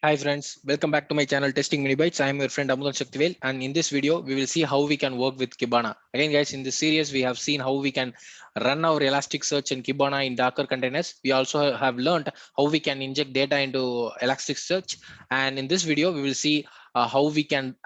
Hi friends, welcome back to my channel Testing Mini Bytes. I am your friend Amudan Shaktivel, and in this video we will see how we can work with Kibana. Again guys, in this series we have seen how we can run our Elasticsearch in Kibana in Docker containers. We also have learned how we can inject data into Elasticsearch, and in this video we will see how we can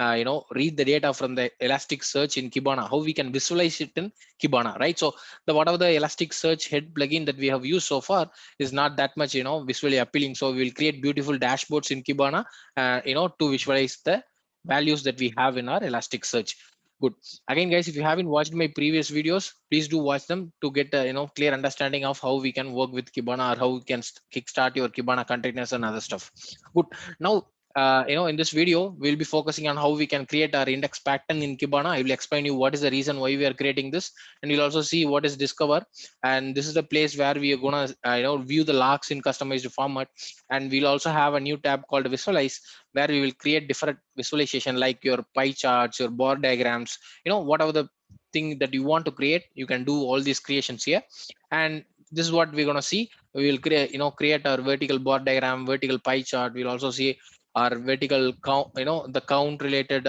read the data from the Elasticsearch in Kibana, how we can visualize it in Kibana, right? So the whatever the Elasticsearch head plugin that we have used so far is not that much visually appealing, so we will create beautiful dashboards in Kibana to visualize the values that we have in our Elasticsearch. Good. Again guys, if you haven't watched my previous videos, please do watch them to get a clear understanding of how we can work with Kibana, or how we can kickstart your Kibana containers and other stuff. Good. Now in this video we'll be focusing on how we can create our index pattern in Kibana. I will explain you what is the reason why we are creating this, and you'll also see what is discover. And this is the place where we are gonna view the logs in customized format. And we'll also have a new tab called visualize, where we will create different visualization like your pie charts, your bar diagrams, whatever the thing that you want to create, you can do all these creations here. And this is what we're going to see. We will create our vertical bar diagram, vertical pie chart. We'll also see our vertical count, the count related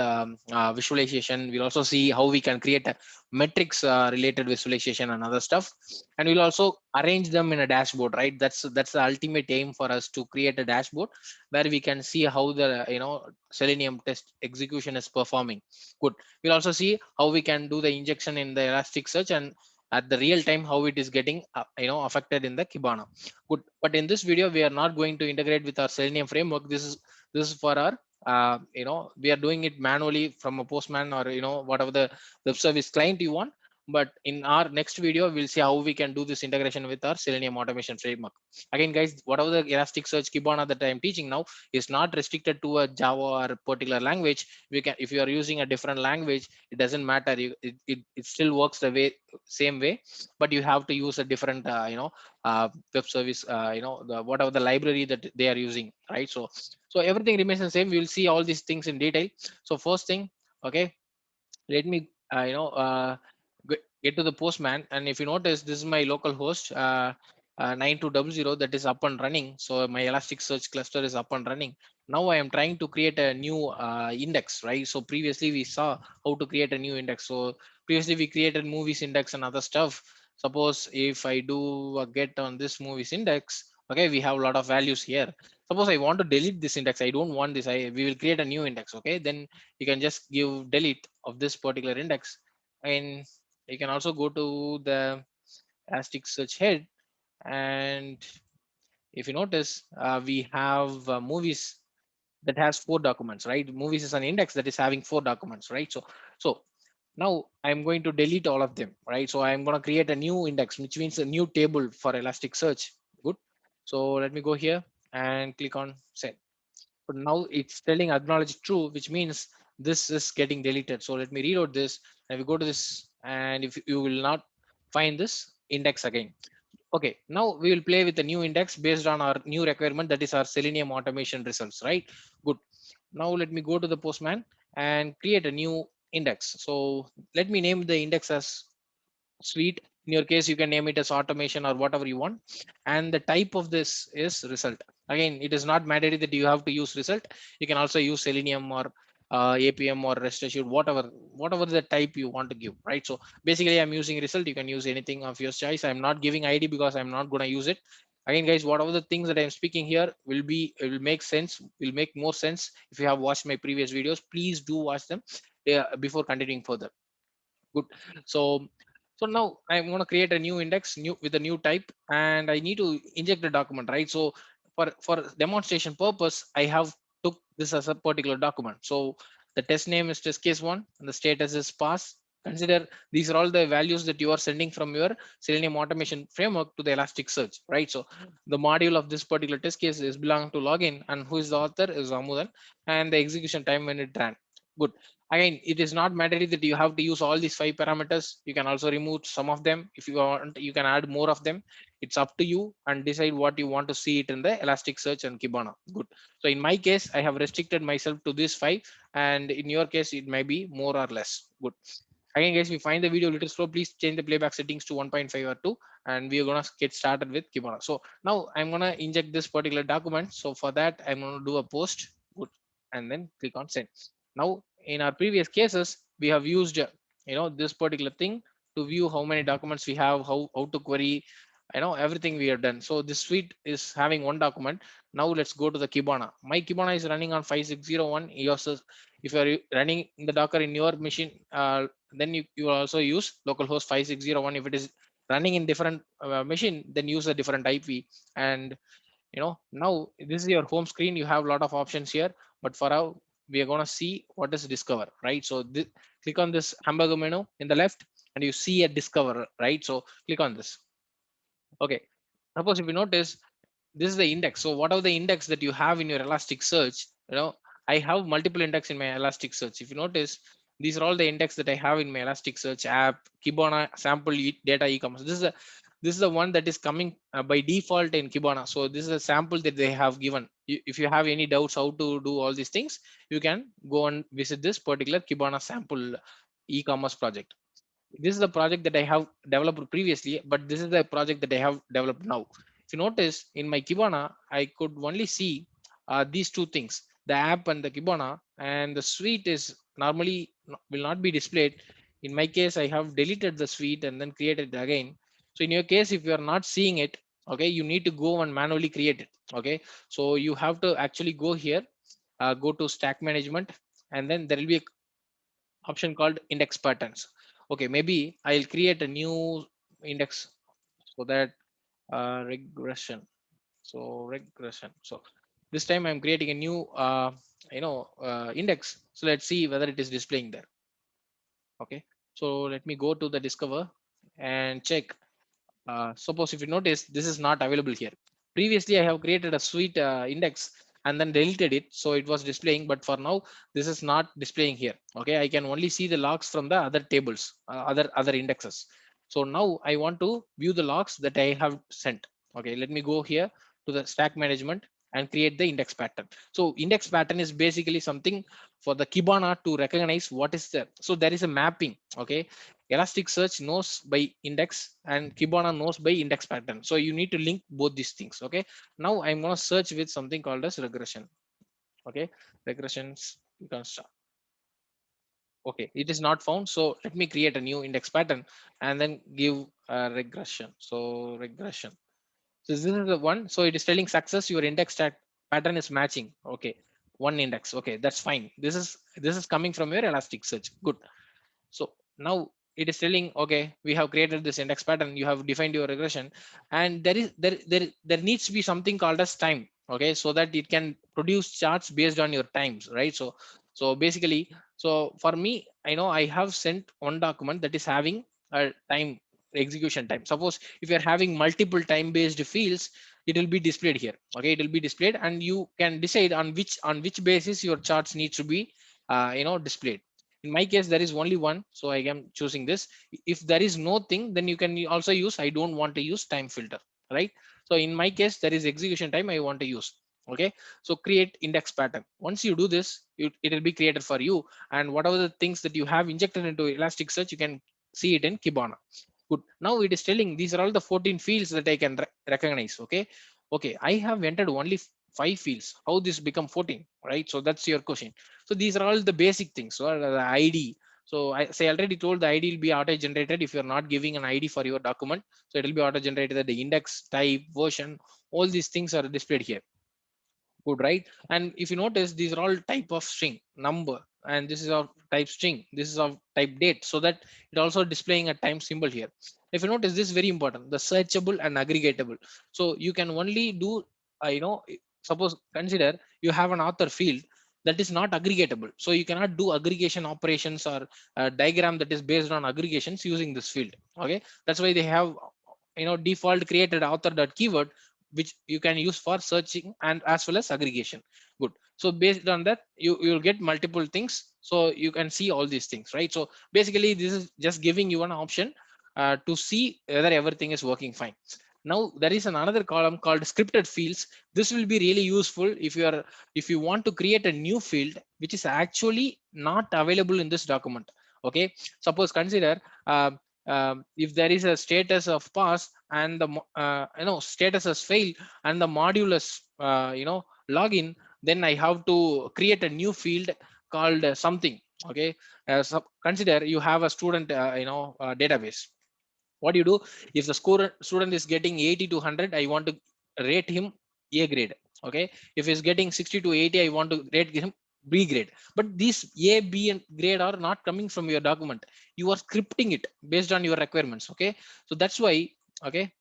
visualization. We'll also see how we can create a metrics related visualization and other stuff. And we'll also arrange them in a dashboard, right? That's the ultimate aim for us, to create a dashboard where we can see how the Selenium test execution is performing. Good. We'll also see how we can do the injection in the Elasticsearch, and at the real time how it is getting affected in the Kibana. Good. But in this video we are not going to integrate with our Selenium framework. This is for our we are doing it manually from a Postman, or whatever the web service client you want. But in our next video we'll see how we can do this integration with our Selenium automation framework. Again guys, whatever the Elasticsearch Kibana that I am teaching now is not restricted to a Java or a particular language. We can, if you are using a different language, it doesn't matter. It still works the same way, but you have to use a different web service, the whatever the library that they are using, right? So everything remains the same. We will see all these things in detail. So first thing, okay, let me get to the Postman. And if you notice, this is my local host, 9200, that is up and running. So my Elasticsearch cluster is up and running. Now I am trying to create a new index, right? So previously we saw how to create a new index. So previously we created movies index and other stuff. Suppose if I do a get on this movies index, okay, we have a lot of values here. Suppose I want to delete this index, I don't want this, we will create a new index. Okay, then you can just give delete of this particular index. And you can also go to the Elasticsearch head. And if you notice, we have movies that has 4 documents, right? Movies is an index that is having 4 documents, right? So now I'm going to delete all of them, right? So I'm going to create a new index, which means a new table for Elasticsearch. Good. So let me go here and click on send. But now it's telling acknowledge true, which means this is getting deleted. So let me reload this, and we go to this, and if you will not find this index again. Okay, now we will play with the new index based on our new requirement, that is our Selenium automation results, right? Good. Now let me go to the Postman and create a new index. So let me name the index as suite. In your case, you can name it as automation or whatever you want. And the type of this is result. Again, it is not mandatory that you have to use result. You can also use Selenium or APM or REST assured, whatever the type you want to give, right? So basically I'm using result. You can use anything of your choice. I'm not giving ID because I'm not going to use it. Again guys, whatever the things that I'm speaking here it will make sense, will make more sense if you have watched my previous videos. Please do watch them before continuing further. Good. So so now I'm going to create a new index, new with a new type, and I need to inject the document, right? So for demonstration purpose, I have took this as a particular document. So the test name is test case one, and the status is pass. Consider these are all the values that you are sending from your Selenium automation framework to the Elasticsearch, right? So the module of this particular test case is belong to login, and who is the author is Amudan, and the execution time when it ran. Good. Again, it is not mandatory that you have to use all these 5 parameters. You can also remove some of them. If you want, you can add more of them. It's up to you, and decide what you want to see it in the Elasticsearch and Kibana. Good. So in my case, I have restricted myself to this 5, and in your case it may be more or less. Good. Again, guys, we find the video a little slow. Please change the playback settings to 1.5 or 2, and we are gonna get started with Kibana. So now I'm gonna inject this particular document. So for that, I'm gonna do a post, good, and then click on send. Now, in our previous cases, we have used this particular thing to view how many documents we have, how to query, everything we have done. So this suite is having one document. Now let's go to the Kibana. My Kibana is running on 5601. If you are running the Docker in your machine, then you will also use localhost 5601. If it is running in different machine, then use a different IP. And now this is your home screen. You have a lot of options here, but for now we are going to see what is discover, right? So click on this hamburger menu in the left, and you see a discover, right? So click on this. Okay, suppose if you notice, this is the index. So what are the index that you have in your Elasticsearch? I have multiple index in my Elasticsearch. If you notice, these are all the index that I have in my Elasticsearch app, Kibana sample data e-commerce. This is the one that is coming by default in Kibana. So this is a sample that they have given. If you have any doubts how to do all these things, you can go and visit this particular Kibana sample e-commerce project. This is the project that I have developed previously, but this is the project that I have developed now. If you notice in my Kibana, I could only see these two things, the app and the Kibana, and the suite is normally will not be displayed. In my case, I have deleted the suite and then created it again. So in your case, if you are not seeing it, okay, you need to go and manually create it. Okay, so you have to actually go here, go to stack management, and then there will be a option called index patterns. Okay, maybe I'll create a new index, so that regression. So regression. So this time I'm creating a new index. So let's see whether it is displaying there. Okay, so let me go to the discover and check. Suppose if you notice, this is not available here. Previously, I have created a suite index and then deleted it, so it was displaying. But for now, this is not displaying here. Okay, I can only see the logs from the other tables, other indexes. So now I want to view the logs that I have sent. Okay, let me go here to the stack management and create the index pattern. So index pattern is basically something for the Kibana to recognize what is there. So there is a mapping. Okay, Elasticsearch knows by index and Kibana knows by index pattern. So you need to link both these things. Okay. Now I'm going to search with something called as regression. Okay. Regressions. You can start. Okay. It is not found. So let me create a new index pattern and then give a regression. So regression. So this is the one. So it is telling success. Your index pattern is matching. Okay. One index. Okay. That's fine. This is coming from your Elasticsearch. Good. So now it is telling, okay, we have created this index pattern, you have defined your regression, and there needs to be something called as time. Okay, so that it can produce charts based on your times, right? So basically, so for me, I know I have sent one document that is having a time, execution time. Suppose if you're having multiple time based fields, it will be displayed here. Okay, it will be displayed, and you can decide on which basis your charts needs to be displayed. In my case, there is only one, so I am choosing this. If there is no thing, then you can also use, I don't want to use time filter, right? So in my case, there is execution time I want to use. Okay, so create index pattern. Once you do this, it will be created for you, and whatever the things that you have injected into Elasticsearch, you can see it in Kibana. Good. Now it is telling these are all the 14 fields that I can recognize. Okay, I have entered only 5 fields. How this become 14, right? So that's your question. So these are all the basic things. So the ID. So I say already told the ID will be auto generated if you're not giving an ID for your document. So it will be auto generated. The index, type, version, all these things are displayed here. Good, right? And if you notice, these are all type of string, number, and this is of type string, this is of type date, so that it also displaying a time symbol here. If you notice, this is very important, the searchable and aggregatable. So you can only do suppose consider you have an author field that is not aggregatable, so you cannot do aggregation operations or a diagram that is based on aggregations using this field. Okay, that's why they have default created author dot keyword, which you can use for searching and as well as aggregation. Good. So based on that, you'll get multiple things, so you can see all these things, right? So basically this is just giving you an option to see whether everything is working fine. Now there is another column called scripted fields. This will be really useful if you want to create a new field which is actually not available in this document. Okay, suppose consider if there is a status of pass and the status has failed and the module is login, then I have to create a new field called something. Okay, so consider you have a student database. What do you do? If the student is getting 80 to 100, I want to rate him A grade. Okay, if he's getting 60 to 80, I want to rate him B grade. But these A, B and grade are not coming from your document. You are scripting it based on your requirements. Okay, so that's why, okay,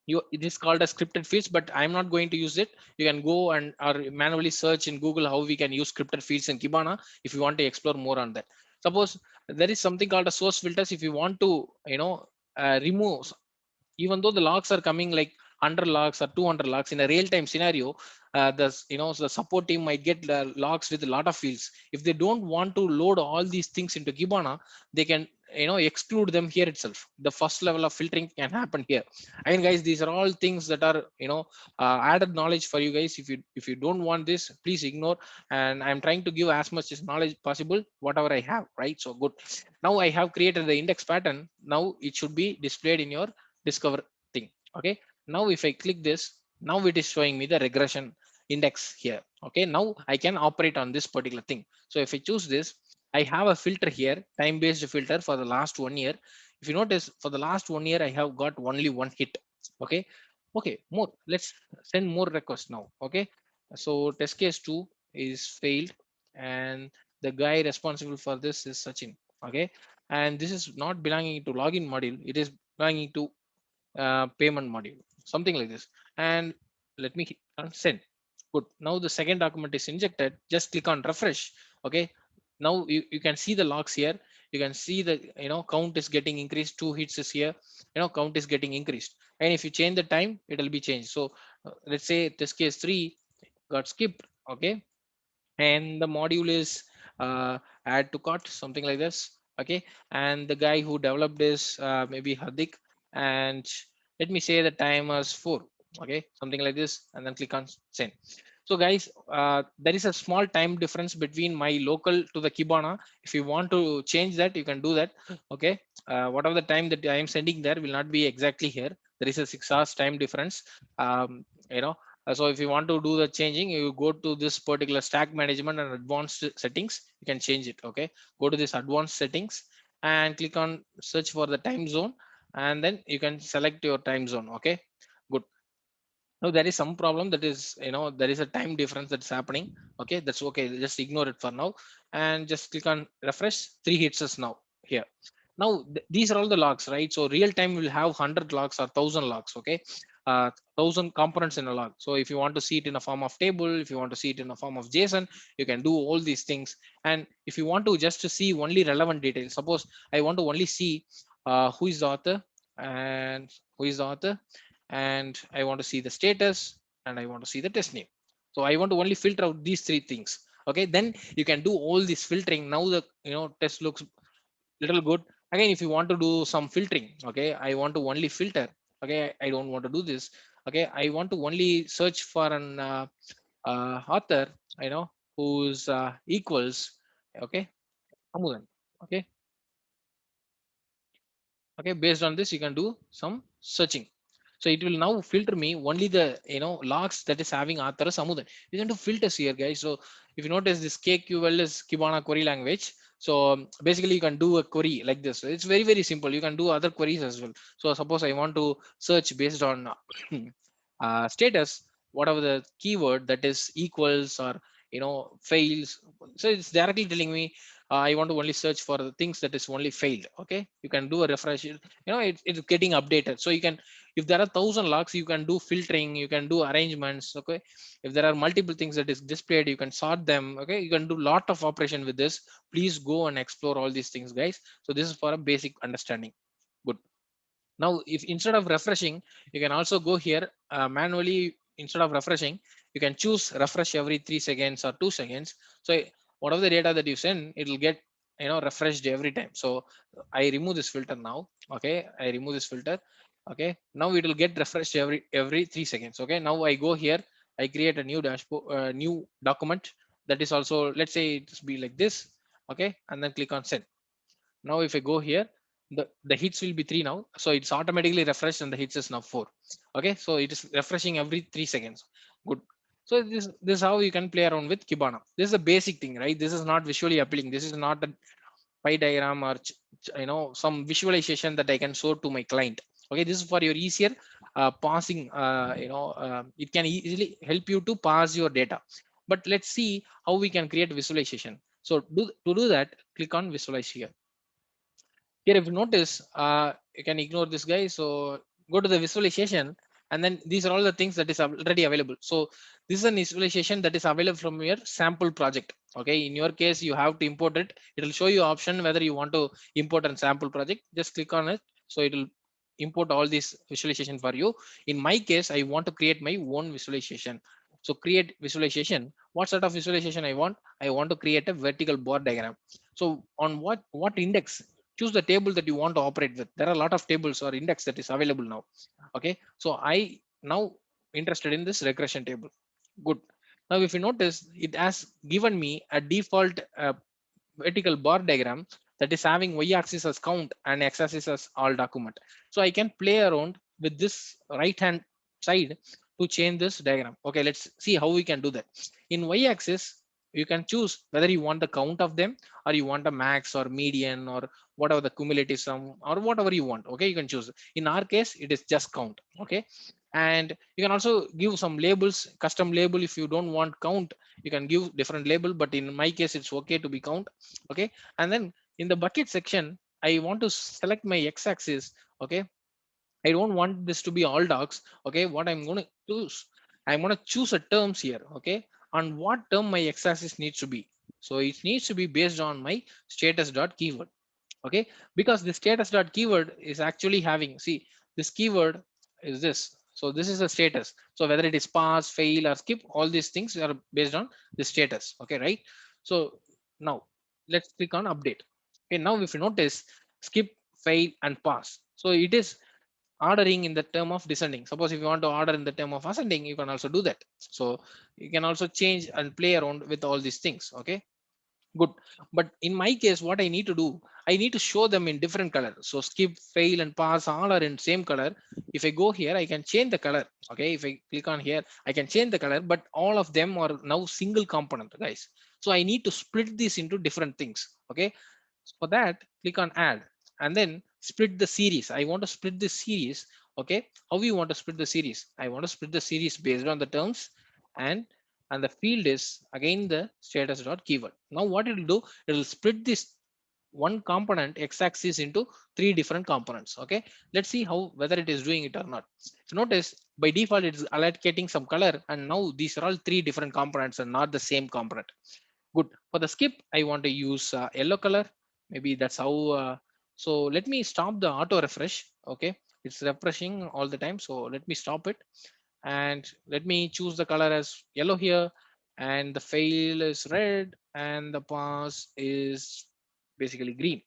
it is called a scripted fields, but I'm not going to use it. You can go and or manually search in Google how we can use scripted fields in Kibana if you want to explore more on that. Suppose there is something called a source filters. If you want to remove, even though the logs are coming like 100 logs or 200 logs in a real-time scenario, the support team might get logs with a lot of fields. If they don't want to load all these things into Kibana, they can exclude them here itself. The first level of filtering can happen here. I mean, guys, these are all things that are added knowledge for you guys. If you don't want this, please ignore. And I'm trying to give as much as knowledge possible, whatever I have, right? So good. Now I have created the index pattern. Now it should be displayed in your discover thing. Okay, now if I click this, now it is showing me the regression index here. Okay, now I can operate on this particular thing. So if I choose this, I have a filter here, time based filter for the last 1 year. If you notice, for the last 1 year I have got only one hit. Okay, more, let's send more requests now. Okay, so test case 2 is failed, and the guy responsible for this is Sachin. Okay, and this is not belonging to login module, it is belonging to payment module, something like this. And let me hit on send. Good. Now the second document is injected. Just click on refresh. Okay. Now you can see the logs here. You can see the count is getting increased. 2 hits is here. Count is getting increased. And if you change the time, it will be changed. So let's say this case 3 got skipped. Okay, and the module is add to cart, something like this. Okay, and the guy who developed this maybe Hardik, and let me say the time was 4. Okay, something like this, and then click on send. So guys, there is a small time difference between my local to the Kibana. If you want to change that, you can do that. Okay, whatever the time that I am sending there will not be exactly here. There is a 6 hours time difference. You know so if you want to do the changing, you go to this particular stack management and advanced settings. You can change it. Okay, go to this advanced settings and click on search for the time zone, and then you can select your time zone. Okay, good. Now there is some problem, that is there is a time difference that's happening. Okay, that's okay, just ignore it for now, and just click on refresh. 3 hits us now here. Now these are all the logs, right? So real time will have 100 logs or 1000 logs. Okay, 1000 components in a log. So if you want to see it in a form of table, if you want to see it in a form of JSON, you can do all these things. And if you want to just to see only relevant details, suppose I want to only see who is the author, and who is the author, and I want to see the status, and I want to see the test name. So I want to only filter out these 3 things. Okay, then you can do all this filtering. Now the test looks little good. Again, if you want to do some filtering, okay, I want to only filter. Okay, I don't want to do this. Okay, I want to only search for an author, who's equals. Okay, Amudan. Okay, okay, based on this you can do some searching. So it will now filter me only the logs that is having author Amudan. You can do filters here, guys. So if you notice, this KQL is Kibana query language. So basically you can do a query like this. It's very very simple. You can do other queries as well. So suppose I want to search based on status, whatever the keyword that is equals or fails. So it's directly telling me I want to only search for the things that is only failed. Okay, you can do a refresh. It's getting updated. So you can, if there are 1000 logs, you can do filtering, you can do arrangements. Okay, if there are multiple things that is displayed, you can sort them. Okay, you can do lot of operation with this. Please go and explore all these things, guys. So this is for a basic understanding. Good. Now if instead of refreshing, you can also go here manually. Instead of refreshing, you can choose refresh every 3 seconds or 2 seconds. So whatever the data that you send, it will get refreshed every time. So I remove this filter now. Okay, I remove this filter. Okay, now it will get refreshed every 3 seconds. Okay, now I go here, I create a new dashboard, new document, that is also, let's say it's be like this. Okay, and then click on send. Now if I go here, the hits will be 3 now, so it's automatically refreshed and the hits is now 4. Okay, so it is refreshing every 3 seconds. Good. So this is how you can play around with Kibana. This is a basic thing, right? This is not visually appealing. This is not a pie diagram or some visualization that I can show to my client. Okay, this is for your easier parsing. It can easily help you to parse your data. But let's see how we can create visualization. So to do that, click on visualize here. Here, if you notice, you can ignore this guy. So go to the visualization, and then these are all the things that is already available. So this is an visualization that is available from your sample project. Okay, in your case, you have to import it. It will show you option whether you want to import a sample project. Just click on it. So it will import all these visualization for you. In my case, I want to create my own visualization. So create visualization. What sort of visualization I want? I want to create a vertical bar diagram. So on what index? Choose the table that you want to operate with. There are a lot of tables or index that is available now. Okay, so I now interested in this regression table. Good. Now if you notice, it has given me a default vertical bar diagram that is having y-axis as count and x-axis as all document. So I can play around with this right hand side to change this diagram. Okay, let's see how we can do that. In y-axis, you can choose whether you want the count of them or you want a max or median or whatever the cumulative sum or whatever you want. Okay, you can choose. In our case, it is just count. Okay, and you can also give some labels, custom label. If you don't want count, you can give different label, but in my case it's okay to be count. Okay, and then in the bucket section, I want to select my x-axis. Okay, I don't want this to be all docs. Okay, what I'm going to choose, I'm going to choose a terms here. Okay, on what term my x-axis needs to be. So it needs to be based on my status dot keyword. Okay, because the status dot keyword is actually having, see, this keyword is this. So this is a status. So whether it is pass, fail, or skip, all these things are based on the status. Okay, right? So now let's click on update. Okay, now if you notice, skip, fail, and pass. So it is ordering in the term of descending. Suppose if you want to order in the term of ascending, you can also do that. So you can also change and play around with all these things. Okay, good. But in my case, what I need to do, I need to show them in different color. So skip, fail, and pass all are in same color. If I go here, I can change the color. Okay, if I click on here, I can change the color, but all of them are now single component, guys. So I need to split this into different things. Okay, for that, click on add and then split the series. I want to split this series. Okay, how you want to split the series? I want to split the series based on the terms, and the field is again the status dot keyword. Now what it will do, it will split this one component x-axis into three different components. Okay, let's see how whether it is doing it or not. So notice by default it is allocating some color, and now these are all three different components and not the same component. Good. For the skip, I want to use yellow color. Maybe that's how. So let me stop the auto refresh. Okay, it's refreshing all the time. So let me stop it and let me choose the color as yellow here, and the fail is red, and the pass is basically green.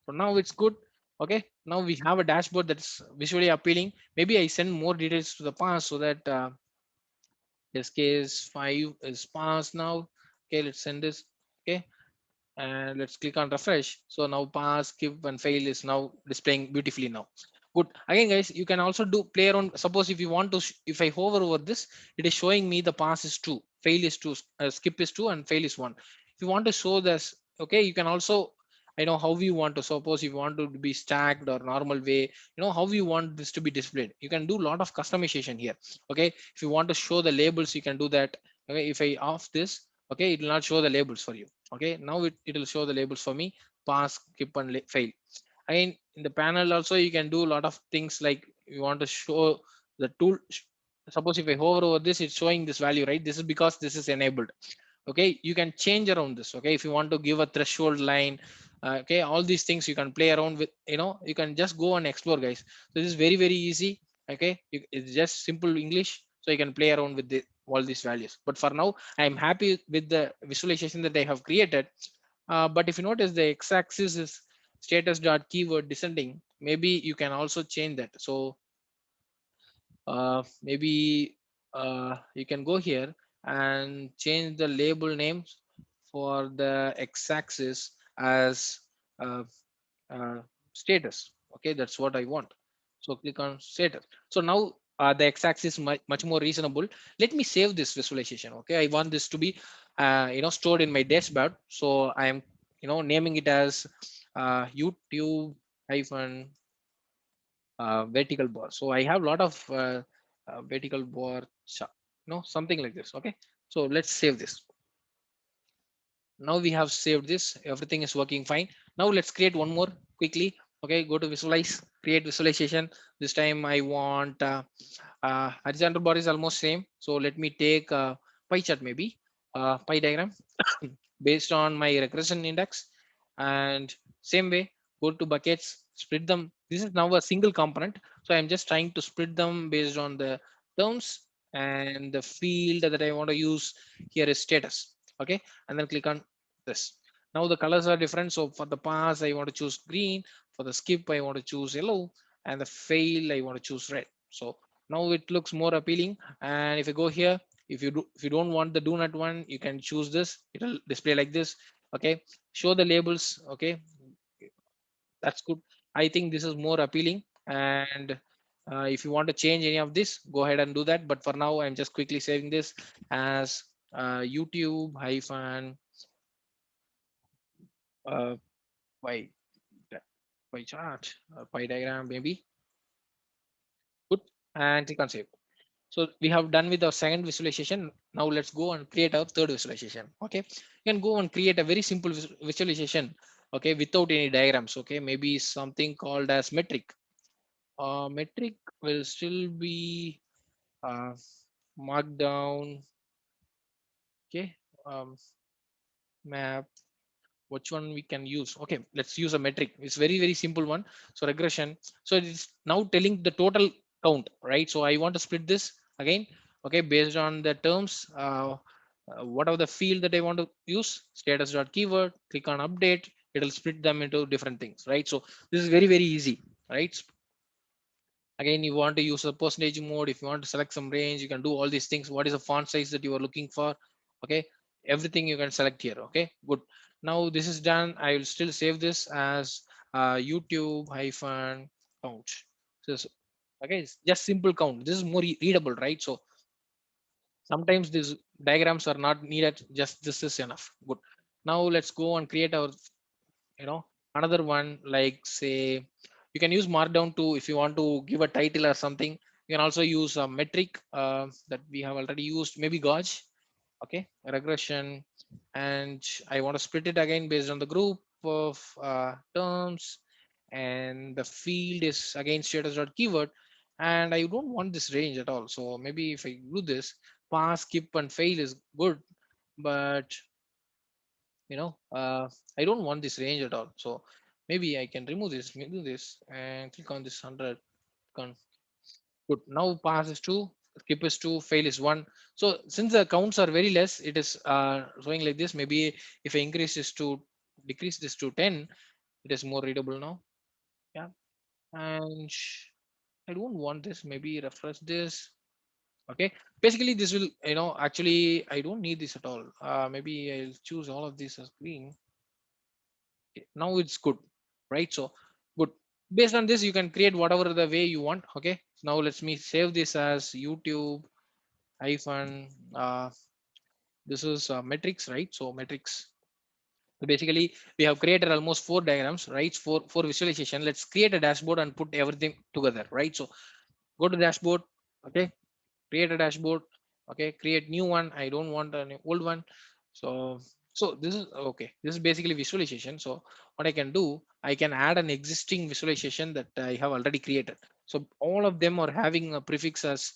So now it's good. Okay, now we have a dashboard that's visually appealing. Maybe I send more details to the pass so that this case 5 is passed now. Okay, let's send this. Okay, and let's click on refresh. So now pass, skip, and fail is now displaying beautifully now. Good. Again, guys, you can also do play around. Suppose if you want to, if I hover over this, it is showing me the pass is 2, fail is 2, skip is 2, and fail is 1. If you want to show this, okay, you can also, I know how you want to. Suppose if you want to be stacked or normal way, how you want this to be displayed. You can do a lot of customization here. Okay, if you want to show the labels, you can do that. Okay, if I off this, okay, it will not show the labels for you. Okay, now it will show the labels for me: pass, skip, and fail. Again, in the panel also you can do a lot of things, like you want to show the tool. Suppose if I hover over this, it's showing this value, right? This is because this is enabled. Okay, you can change around this. Okay, if you want to give a threshold line, okay, all these things you can play around with. You can just go and explore, guys. So this is very easy. Okay, it's just simple English, so you can play around with all these values. But for now, I'm happy with the visualization that I have created. But if you notice, the x-axis is status dot keyword descending. Maybe you can also change that. So maybe you can go here and change the label names for the x-axis as uh, status. Okay, that's what I want. So click on status. So now the x-axis much more reasonable. Let me save this visualization. Okay, I want this to be stored in my dashboard. So I am naming it as YouTube hyphen vertical bar. So I have a lot of vertical bar, something like this. Okay, so let's save this. Now we have saved this, everything is working fine. Now let's create one more quickly. Okay, go to visualize, create visualization. This time I want horizontal bar is almost same, so let me take pie chart, maybe pie diagram based on my regression index. And same way, go to buckets, split them. This is now a single component, so I'm just trying to split them based on the terms, and the field that I want to use here is status. Okay, and then click on this. Now the colors are different, so for the pass I want to choose green, for the skip I want to choose yellow, and the fail I want to choose red. So now it looks more appealing. And if you go here, if you don't want the do not one, you can choose this, it'll display like this. Okay, show the labels. Okay, that's good. I think this is more appealing. And if you want to change any of this, go ahead and do that, but for now I'm just quickly saving this as YouTube hyphen uh, pie pie chart, pie diagram maybe. Good, and click on save. So we have done with our second visualization. Now let's go and create our third visualization. Okay, you can go and create a very simple visualization. Okay, without any diagrams. Okay, maybe something called as metric. Metric will still be uh, marked down. Okay, map. Which one we can use? Okay, let's use a metric. It's very simple one. So regression. So it's now telling the total count, right? So I want to split this again. Okay, based on the terms. Whatever the field that I want to use, status dot keyword. Click on update. It'll split them into different things, right? So this is very easy, right? Again, you want to use a percentage mode. If you want to select some range, you can do all these things. What is the font size that you are looking for? Okay, everything you can select here. Okay, good. Now this is done. I will still save this as YouTube hyphen count. So okay, it's just simple count. This is more readable, right? So sometimes these diagrams are not needed, just this is enough. Good. Now let's go and create our another one, like say you can use markdown to, if you want to give a title or something. You can also use a metric that we have already used, maybe gauge. Okay, regression. And I want to split it again based on the group of terms. And the field is again status dot keyword. And I don't want this range at all, so maybe if I do this, pass, skip and fail is good. But I don't want this range at all, so maybe I can remove this, do this, and click on this 100. Good. Now pass is 2, skip is 2, fail is 1. So since the counts are very less, it is showing like this. Maybe if I increase this to, decrease this to 10, it is more readable now. Yeah. And I don't want this, maybe refresh this. Okay, basically this will, actually I don't need this at all. Maybe I'll choose all of these as green. Now it's good, right? So good. Based on this, you can create whatever the way you want. Okay, now let's me save this as YouTube hyphen this is metrics, right? So metrics. So basically we have created almost 4 diagrams, right? Four visualization. Let's create a dashboard and put everything together, right? So go to dashboard. Okay, create a dashboard. Okay, create new one. I don't want an old one. So this is okay, this is basically visualization. So what I can do, I can add an existing visualization that I have already created. So all of them are having a prefix as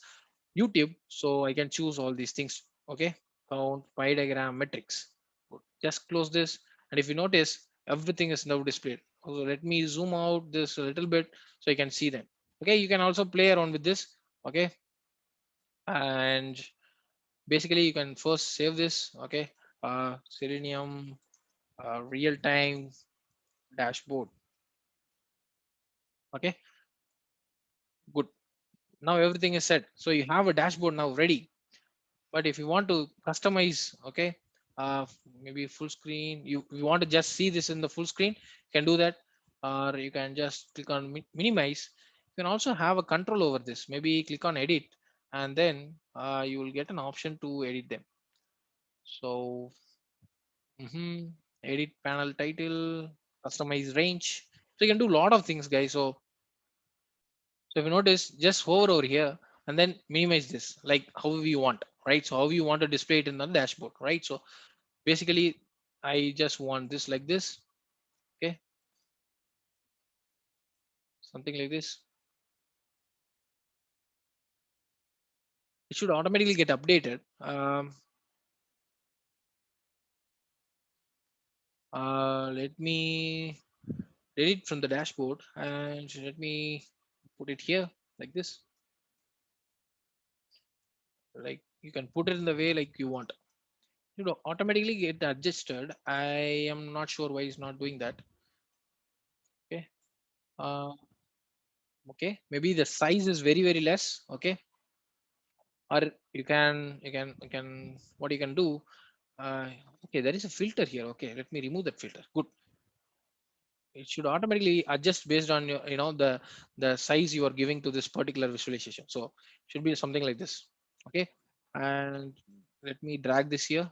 YouTube, so I can choose all these things. Okay, count, pie diagram, metrics. Good. Just close this, and if you notice, everything is now displayed. So let me zoom out this a little bit so you can see them. Okay, you can also play around with this. Okay, and basically you can first save this. Okay, Selenium real-time dashboard. Okay, good. Now everything is set, so you have a dashboard now ready. But if you want to customize, okay, maybe full screen, you want to just see this in the full screen, you can do that. or you can just click on minimize. You can also have a control over this. Maybe click on edit, and then you will get an option to edit them. So edit panel title, customize range. So you can do a lot of things, guys. So if you notice, just hover over here and then minimize this like however you want, right? So how you want to display it in the dashboard, right? So basically, I just want this like this, okay, something like this. It should automatically get updated. Let me delete from the dashboard and let me put it here like this. Like you can put it in the way like you want. You know, automatically get adjusted. I am not sure why it's not doing that. Okay. Uh, okay. Maybe the size is very less. Okay. Or you can what you can do. Okay, there is a filter here. Okay, let me remove that filter. Good. It should automatically adjust based on your the size you are giving to this particular visualization. So should be something like this. Okay, and let me drag this here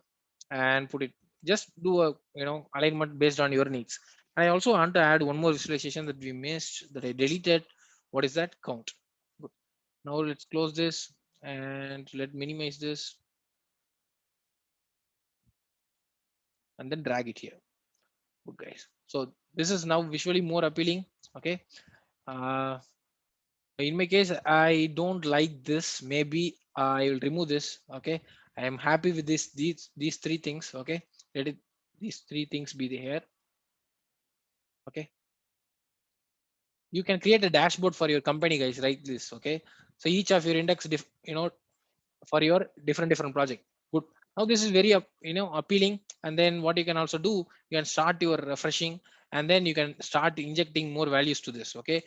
and put it. Just do a alignment based on your needs. I also want to add one more visualization that we missed, that I deleted. What is that? Count. Good. Now let's close this and let minimize this and then drag it here. Good, guys. So this is now visually more appealing. Okay. uh, in my case, I don't like this. Maybe I will remove this. Okay, I am happy with these three things. Okay, let it these three things be there. Okay, you can create a dashboard for your company, guys, right? This. Okay, so each of your index for your different project. Good. Now this is very appealing. And then what you can also do, you can start your refreshing, and then you can start injecting more values to this. Okay,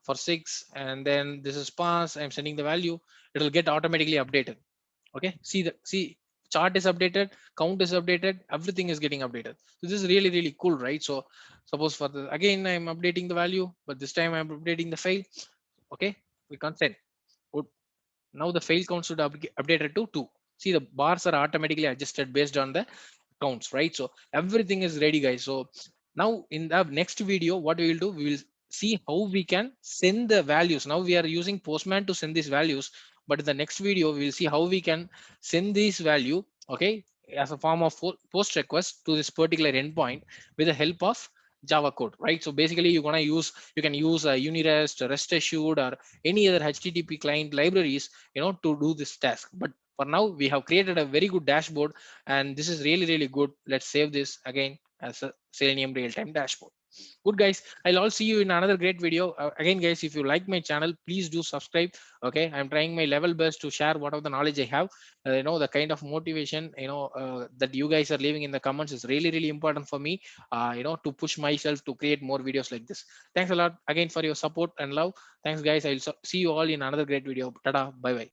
for 6, and then this is pass. I'm sending the value. It will get automatically updated. Okay, see chart is updated, count is updated, everything is getting updated. So this is really cool, right? So suppose for the again I'm updating the value, but this time I'm updating the file. Okay, we can't send. Good. Now the fail count should updated to 2. See, the bars are automatically adjusted based on the counts, right? So everything is ready, guys. So now in the next video, what we will do, we will see how we can send the values. Now we are using Postman to send these values, but in the next video, we will see how we can send this value, okay, as a form of post request to this particular endpoint with the help of Java code, right? So basically, you can use a Unirest, REST assured, or any other HTTP client libraries, to do this task. But for now, we have created a very good dashboard, and this is really good. Let's save this again as a Selenium real-time dashboard. Good, guys, I'll all see you in another great video. Again, guys, if you like my channel, please do subscribe. Okay, I'm trying my level best to share whatever the knowledge I have. The kind of motivation that you guys are leaving in the comments is really important for me, to push myself to create more videos like this. Thanks a lot again for your support and love. Thanks, guys. I'll see you all in another great video. Tada, bye bye.